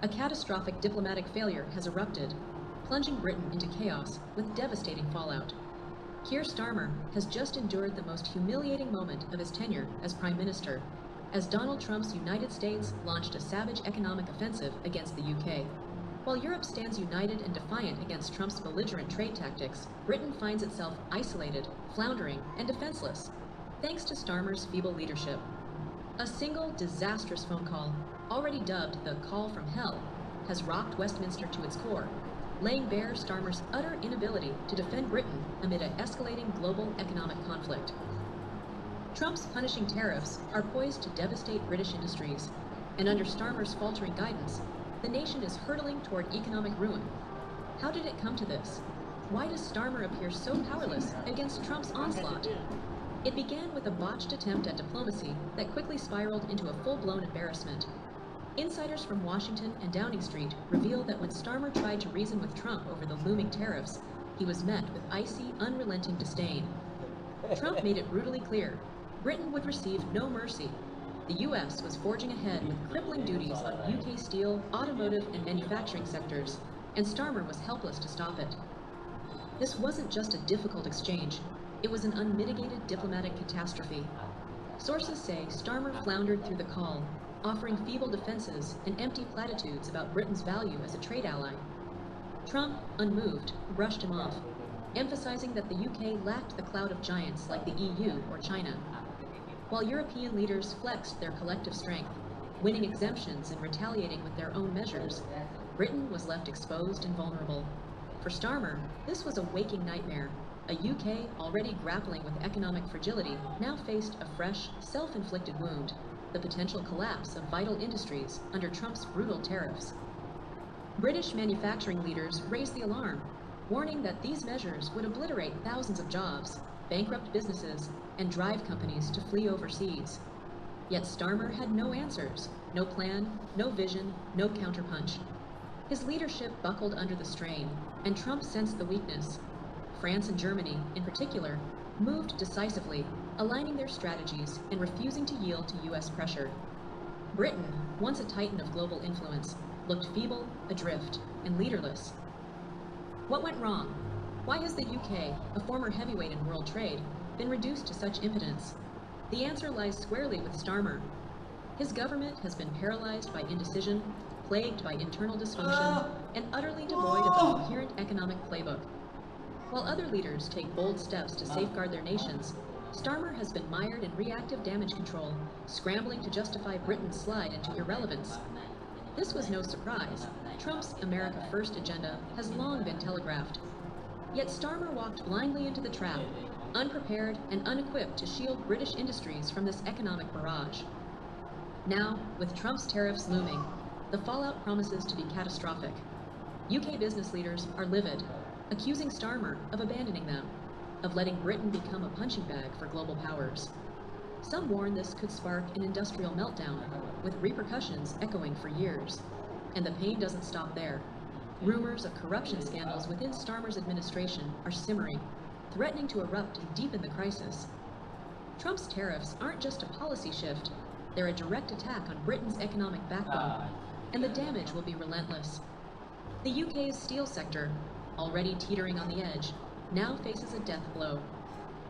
A catastrophic diplomatic failure has erupted, plunging Britain into chaos with devastating fallout. Keir Starmer has just endured the most humiliating moment of his tenure as Prime Minister, as Donald Trump's United States launched a savage economic offensive against the UK. While Europe stands united and defiant against Trump's belligerent trade tactics, Britain finds itself isolated, floundering, and defenseless, thanks to Starmer's feeble leadership. A single disastrous phone call, already dubbed the call from hell, has rocked Westminster to its core, laying bare Starmer's utter inability to defend Britain amid an escalating global economic conflict. Trump's punishing tariffs are poised to devastate British industries, and under Starmer's faltering guidance, the nation is hurtling toward economic ruin. How did it come to this? Why does Starmer appear so powerless against Trump's onslaught? It began with a botched attempt at diplomacy that quickly spiraled into a full-blown embarrassment. Insiders from Washington and Downing Street reveal that when Starmer tried to reason with Trump over the looming tariffs, he was met with icy, unrelenting disdain. Trump made it brutally clear Britain would receive no mercy. The US was forging ahead with crippling duties on UK steel, automotive, and manufacturing sectors, and Starmer was helpless to stop it. This wasn't just a difficult exchange, it was an unmitigated diplomatic catastrophe. Sources say Starmer floundered through the call, offering feeble defenses and empty platitudes about Britain's value as a trade ally. Trump, unmoved, brushed him off, emphasizing that the UK lacked the clout of giants like the EU or China. While European leaders flexed their collective strength, winning exemptions and retaliating with their own measures, Britain was left exposed and vulnerable. For Starmer, this was a waking nightmare. A UK already grappling with economic fragility now faced a fresh, self-inflicted wound, the potential collapse of vital industries under Trump's brutal tariffs. British manufacturing leaders raised the alarm, warning that these measures would obliterate thousands of jobs, bankrupt businesses, and drive companies to flee overseas. Yet Starmer had no answers, no plan, no vision, no counterpunch. His leadership buckled under the strain, and Trump sensed the weakness. France and Germany, in particular, moved decisively, aligning their strategies and refusing to yield to US pressure. Britain, once a titan of global influence, looked feeble, adrift, and leaderless. What went wrong? Why has the UK, a former heavyweight in world trade, been reduced to such impotence? The answer lies squarely with Starmer. His government has been paralyzed by indecision, plagued by internal dysfunction, and utterly devoid of a coherent economic playbook. While other leaders take bold steps to safeguard their nations, Starmer has been mired in reactive damage control, scrambling to justify Britain's slide into irrelevance. This was no surprise. Trump's America First agenda has long been telegraphed. Yet Starmer walked blindly into the trap, unprepared and unequipped to shield British industries from this economic barrage. Now, with Trump's tariffs looming, the fallout promises to be catastrophic. UK business leaders are livid, accusing Starmer of abandoning them, of letting Britain become a punching bag for global powers. Some warn this could spark an industrial meltdown, with repercussions echoing for years. And the pain doesn't stop there. Rumors of corruption scandals within Starmer's administration are simmering, threatening to erupt and deepen the crisis. Trump's tariffs aren't just a policy shift, they're a direct attack on Britain's economic backbone, and the damage will be relentless. The UK's steel sector, already teetering on the edge, now faces a death blow.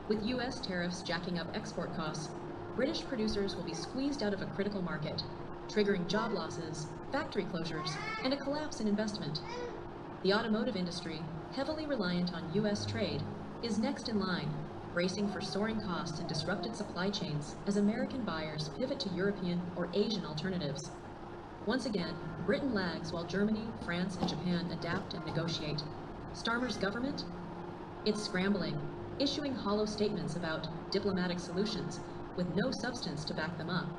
With US tariffs jacking up export costs, British producers will be squeezed out of a critical market, triggering job losses, factory closures, and a collapse in investment. The automotive industry, heavily reliant on US trade, is next in line, bracing for soaring costs and disrupted supply chains as American buyers pivot to European or Asian alternatives. Once again, Britain lags while Germany, France, and Japan adapt and negotiate. Starmer's government? It's scrambling, issuing hollow statements about diplomatic solutions with no substance to back them up.